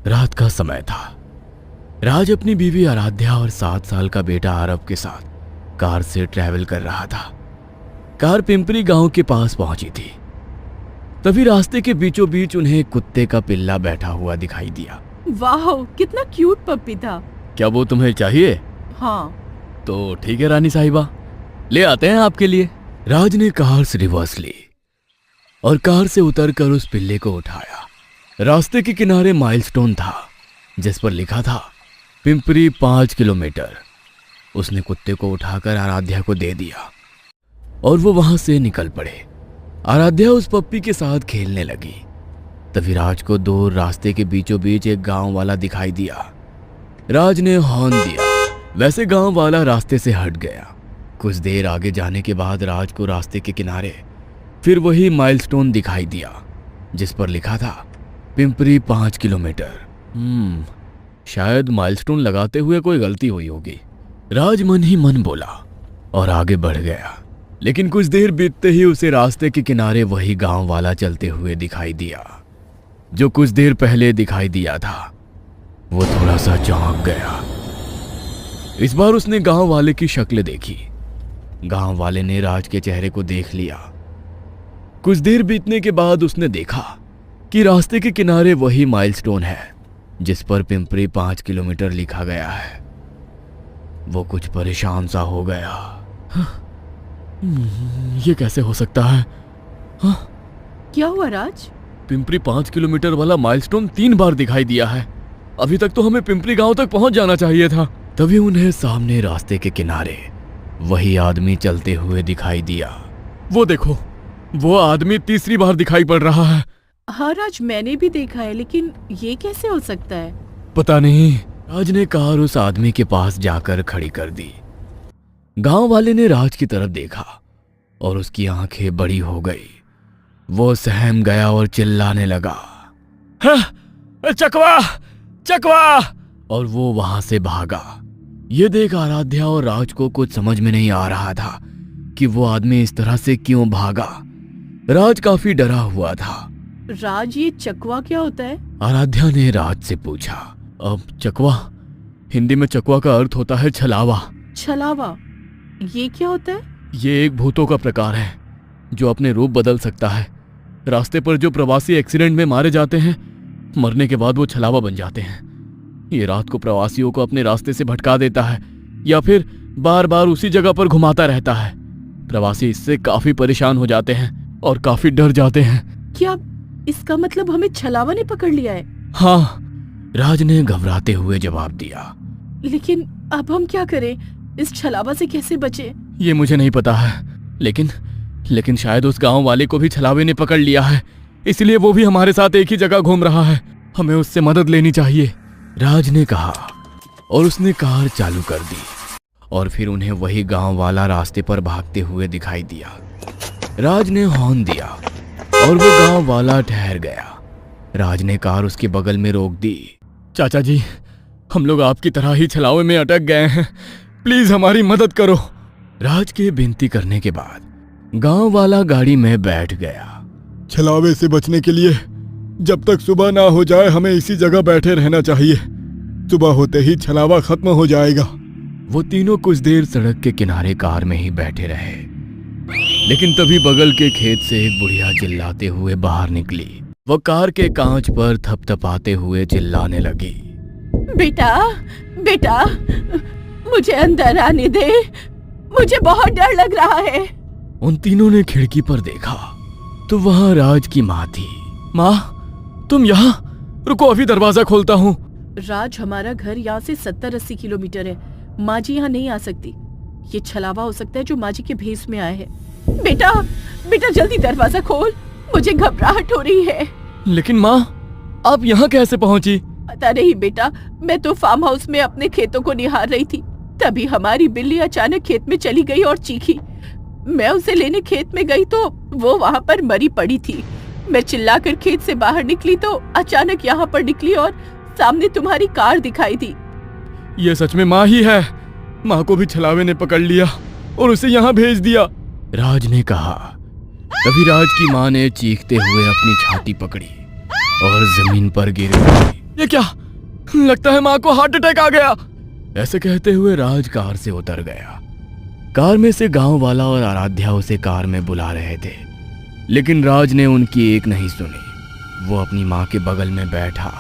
रात का समय था। राज अपनी बीवी आराध्या और 7 साल का बेटा आरव के साथ कार से ट्रैवल कर रहा था। कार पिंपरी गांव के पास पहुंची थी। तभी रास्ते के बीचों बीच उन्हें एक कुत्ते का पिल्ला बैठा हुआ दिखाई दिया। वाह, कितना क्यूट पप्पी था। क्या वो तुम्हें चाहिए? हाँ। तो ठीक है रानी साहिबा, ले आते हैं आपके लिए। राज ने कार से रिवर्स ली और कार से उतरकर उस पिल्ले को उठाया। रास्ते के किनारे माइलस्टोन था जिस पर लिखा था पिंपरी 5 किलोमीटर। उसने कुत्ते को उठाकर आराध्या को दे दिया और वो वहां से निकल पड़े। आराध्या उस पप्पी के साथ खेलने लगी। तभी राज को दूर रास्ते के बीचों बीच एक गांव वाला दिखाई दिया। राज ने हॉर्न दिया। वैसे गांव वाला रास्ते से हट गया। कुछ देर आगे जाने के बाद राज को रास्ते के किनारे फिर वही माइलस्टोन दिखाई दिया जिस पर लिखा था पिंपरी 5 किलोमीटर। शायद माइलस्टोन लगाते हुए कोई गलती हुई होगी, राज मन ही मन बोला और आगे बढ़ गया। लेकिन कुछ देर बीतते ही उसे रास्ते के किनारे वही गांव वाला चलते हुए दिखाई दिया जो कुछ देर पहले दिखाई दिया था। वो थोड़ा सा चौंक गया। इस बार उसने गांव वाले की शक्ल देखी। गांव वाले ने राज के चेहरे को देख लिया। कुछ देर बीतने के बाद उसने देखा कि रास्ते के किनारे वही माइलस्टोन है जिस पर पिंपरी 5 किलोमीटर लिखा गया है। वो कुछ परेशान सा हो गया। ये कैसे हो सकता है? क्या हुआ राज? पिंपरी 5 किलोमीटर वाला माइलस्टोन 3 बार दिखाई दिया है। अभी तक तो हमें पिंपरी गांव तक पहुंच जाना चाहिए था। तभी उन्हें सामने रास्ते के किनारे वही आदमी चलते हुए दिखाई दिया। वो देखो, वो आदमी तीसरी बार दिखाई पड़ रहा है। हाँ राज, मैंने भी देखा है, लेकिन ये कैसे हो सकता है? पता नहीं। राज ने कार उस आदमी के पास जाकर खड़ी कर दी। गांव वाले ने राज की तरफ देखा और उसकी आंखें बड़ी हो गई। वो सहम गया और चिल्लाने लगा, चकवा चकवा! और वो वहां से भागा। ये देख आराध्या और राज को कुछ समझ में नहीं आ रहा था कि वो आदमी इस तरह से क्यों भागा। राज काफी डरा हुआ था। राज, ये चकवा क्या होता है? आराध्या ने राज से पूछा। अब चकवा, हिंदी में चकवा का अर्थ होता है छलावा। छलावा? ये क्या होता है? ये एक भूतों का प्रकार है जो अपने रूप बदल सकता है। रास्ते पर जो प्रवासी एक्सीडेंट में मारे जाते हैं, मरने के बाद वो छलावा बन जाते हैं। ये रात को प्रवासियों को अपने रास्ते से भटका देता है या फिर बार बार उसी जगह पर घुमाता रहता है। प्रवासी इससे काफी परेशान हो जाते हैं और काफी डर जाते हैं। क्या इसका मतलब हमें छलावा ने पकड़ लिया है? हाँ, राज ने घबराते हुए जवाब दिया। लेकिन अब हम क्या करें? इस छलावा से कैसे बचे? ये मुझे नहीं पता है, लेकिन शायद उस गांव वाले को भी छलावे ने पकड़ लिया है, इसलिए वो भी हमारे साथ एक ही जगह घूम रहा है। हमें उससे मदद लेनी चाहिए, राज ने कहा और उसने कार चालू कर दी। और फिर उन्हें वही गांव वाला रास्ते पर भागते हुए दिखाई दिया। राज ने हॉर्न दिया और वो गांव वाला ठहर गया। राज ने कार उसके बगल में रोक दी। चाचा जी, हम लोग आपकी तरह ही छलावे में अटक गए हैं, प्लीज हमारी मदद करो। राज के विनती करने के बाद गांव वाला गाड़ी में बैठ गया। छलावे से बचने के लिए जब तक सुबह ना हो जाए हमें इसी जगह बैठे रहना चाहिए। सुबह होते ही छलावा खत्म हो जाएगा। वो तीनों कुछ देर सड़क के किनारे कार में ही बैठे रहे। लेकिन तभी बगल के खेत से एक बुढ़िया चिल्लाते हुए बाहर निकली। वो कार के कांच पर थपथपाते हुए चिल्लाने लगी, बेटा बेटा, मुझे अंदर आने दे, मुझे बहुत डर लग रहा है। उन तीनों ने खिड़की पर देखा तो वहां राज की माँ थी। माँ, तुम यहाँ? रुको, अभी दरवाजा खोलता हूँ। राज, हमारा घर यहाँ से 70-80 किलोमीटर है। माँ जी यहाँ नहीं आ सकती। ये छलावा हो सकता है जो माँ जी के भेष में आए हैं। बेटा बेटा, जल्दी दरवाजा खोल, मुझे घबराहट हो रही है। लेकिन माँ, आप यहाँ कैसे पहुँची? पता नहीं बेटा, मैं तो फार्म हाउस में अपने खेतों को निहार रही थी। तभी हमारी बिल्ली अचानक खेत में चली गई और चीखी। मैं उसे लेने खेत में गई तो वो वहाँ पर मरी पड़ी थी। मैं चिल्लाकर खेत से बाहर निकली तो अचानक यहाँ पर निकली और सामने तुम्हारी कार दिखाई दी। ये सच में माँ ही है। माँ को भी छलावे ने पकड़ लिया और उसे यहाँ भेज दिया, राज ने कहा। तभी राज की माँ ने चीखते हुए अपनी छाती पकड़ी और जमीन पर गिर गई। ये क्या? लगता है माँ को हार्ट अटैक आ गया। ऐसे कहते हुए राज कार से उतर गया। कार में से गांव वाला और आराध्या उसे कार में बुला रहे थे, लेकिन राज ने उनकी एक नहीं सुनी। वो अपनी माँ के बगल में बैठा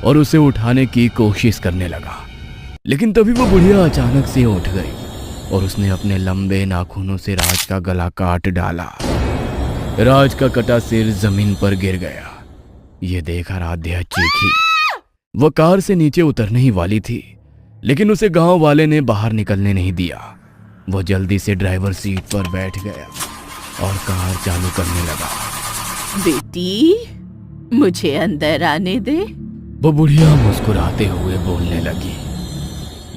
और उसे उठाने की कोशिश करने लगा, लेकिन तभी वो बुढ़िया अचानक से उठ गई और उसने अपने लंबे नाखूनों से राज का गला काट डाला। राज का कटा सिर जमीन पर गिर गया। ये देख आराध्या चीखी। वो कार से नीचे उतरने ही वाली थी, लेकिन उसे गांव वाले ने बाहर निकलने नहीं दिया। वो जल्दी से ड्राइवर सीट पर बैठ गया और कार चालू करने लगा। बेटी, मुझे अंदर आने दे। वो बुढ़िया मुस्कुराते हुए बोलने लगी,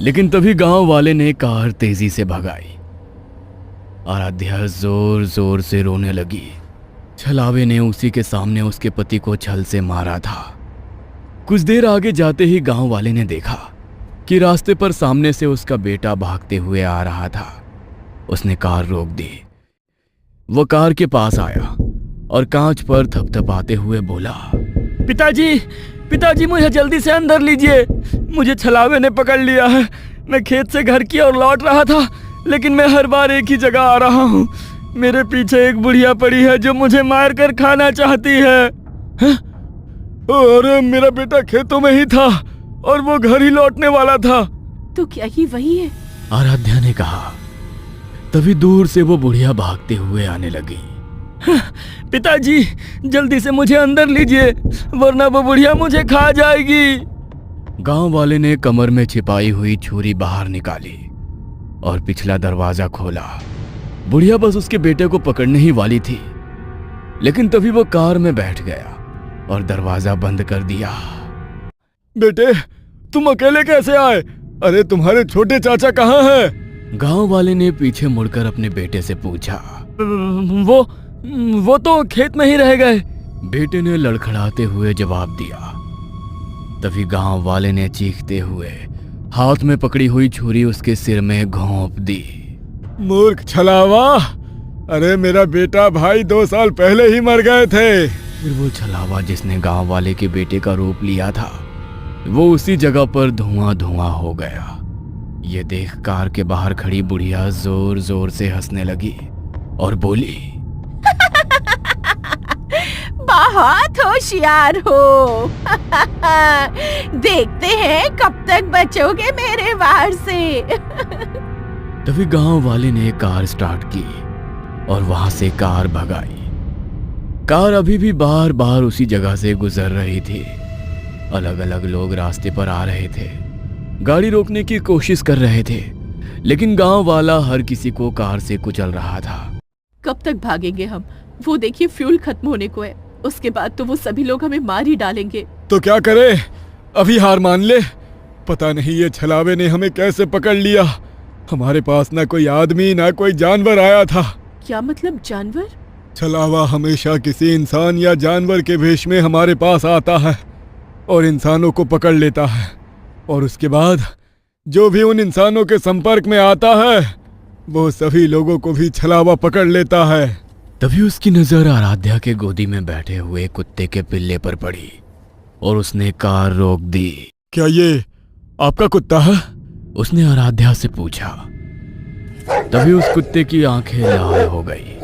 लेकिन तभी गांव वाले ने कार तेजी से भगाई। आराध्या जोर जोर से रोने लगी। छलावे ने उसी के सामने उसके पति को छल से मारा था। कुछ देर आगे जाते ही गांव वाले ने देखा कि रास्ते पर सामने से उसका बेटा भागते हुए आ रहा था। उसने कार रोक दी। वो कार के पास आया और कांच पर थपथपाते हुए बोला, पिताजी, पिताजी, मुझे जल्दी से अंदर लीजिए। मुझे छलावे ने पकड़ लिया है। मैं खेत से घर की ओर लौट रहा था, लेकिन मैं हर बार एक ही जगह आ रहा हूँ। मेरे पीछे एक बुढ़िया पड़ी है जो मुझे मार कर खाना चाहती है। अरे मेरा बेटा खेतों में ही था और वो घर ही लौटने वाला था। तो क्या ही वही है? आराध्या ने कहा। तभी दूर से वो बुढ़िया भागते हुए आने लगी। पिताजी, जल्दी से मुझे अंदर लीजिए, वरना वो बुढ़िया मुझे खा जाएगी। गांव वाले ने कमर में छिपाई हुई छुरी बाहर निकाली और पिछला दरवाजा खोला। बुढ़िया बस उसके बेटे को पकड़ने ही वाली थी, लेकिन तभी वो कार में बैठ गया और दरवाजा बंद कर दिया। बेटे, तुम अकेले कैसे आए? अरे तुम्हारे छोटे चाचा कहाँ हैं? गांव वाले ने पीछे मुड़कर अपने बेटे से पूछा। वो तो खेत में ही रह गए, बेटे ने लड़खड़ाते हुए जवाब दिया। तभी गांव वाले ने चीखते हुए हाथ में पकड़ी हुई छुरी उसके सिर में घोंप दी। मूर्ख छलावा! अरे मेरा बेटा भाई 2 साल पहले ही मर गए थे। फिर वो छलावा जिसने गांव वाले के बेटे का रूप लिया था, वो उसी जगह पर धुआं धुआं हो गया। ये देख कार के बाहर खड़ी बुढ़िया जोर जोर से हंसने लगी और बोली, बहुत होशियार हो। देखते हैं कब तक बचोगे मेरे वार से। तभी गांव वाले ने कार स्टार्ट की और वहां से कार भगाई। कार अभी भी बार बार उसी जगह से गुजर रही थी। अलग अलग लोग रास्ते पर आ रहे थे, गाड़ी रोकने की कोशिश कर रहे थे, लेकिन गांव वाला हर किसी को कार से कुचल रहा था। कब तक भागेंगे हम? वो देखिए, फ्यूल खत्म होने को है। उसके बाद तो वो सभी लोग हमें मार ही डालेंगे। तो क्या करें? अभी हार मान ले? पता नहीं ये छलावे ने हमें कैसे पकड़ लिया। हमारे पास ना कोई आदमी ना कोई जानवर आया था। क्या मतलब जानवर? छलावा हमेशा किसी इंसान या जानवर के भेष में हमारे पास आता है और इंसानों को पकड़ लेता है, और उसके बाद जो भी उन इंसानों के संपर्क में आता है वो सभी लोगों को भी छलावा पकड़ लेता है। तभी उसकी नजर आराध्या के गोदी में बैठे हुए कुत्ते के पिल्ले पर पड़ी और उसने कार रोक दी। क्या ये आपका कुत्ता है? उसने आराध्या से पूछा। तभी उस कुत्ते की आंखें लाल हो गई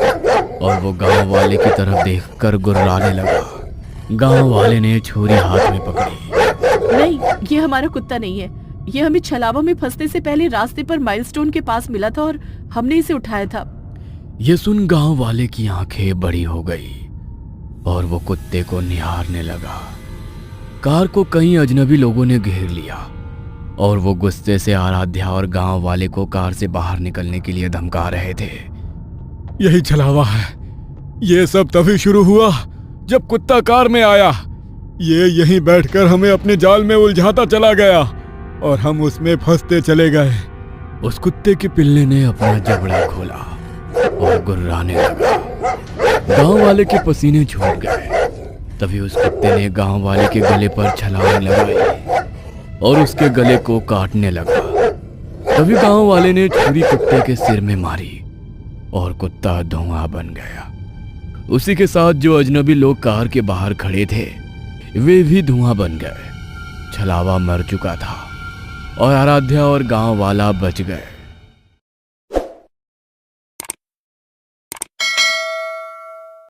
और वो गांव वाले की तरफ देखकर गुर्राने लगा। गांव वाले ने छुरी हाथ में पकड़ी। नहीं, ये हमारा कुत्ता नहीं है। ये हमें छलावा में फंसने से पहले रास्ते पर माइलस्टोन के पास मिला था और हमने इसे उठाया था। ये सुन गांव वाले की आंखें बड़ी हो गई और वो कुत्ते को निहारने लगा। कार को कई अजनबी लोगों ने घेर लिया और वो गुस्से से आराध्या और गांव वाले को कार से बाहर निकलने के लिए धमका रहे थे। यही छलावा है। ये सब तभी शुरू हुआ जब कुत्ता कार में आया। ये यहीं बैठकर हमें अपने जाल में उलझाता चला गया और हम उसमें फंसते चले गए। उस कुत्ते के पिल्ले ने अपना जबड़ा खोला और गुर्राने लगा। गांव वाले के पसीने छूट गए। तभी उस कुत्ते ने गांव वाले के गले पर छलांग लगाई और उसके गले को काटने लगा। तभी गांव वाले ने छुरी कुत्ते के सिर में मारी और कुत्ता धुआं बन गया। उसी के साथ जो अजनबी लोग कार के बाहर खड़े थे वे भी धुआं बन गए छलावा मर चुका था और आराध्या और गांव वाला बच गए।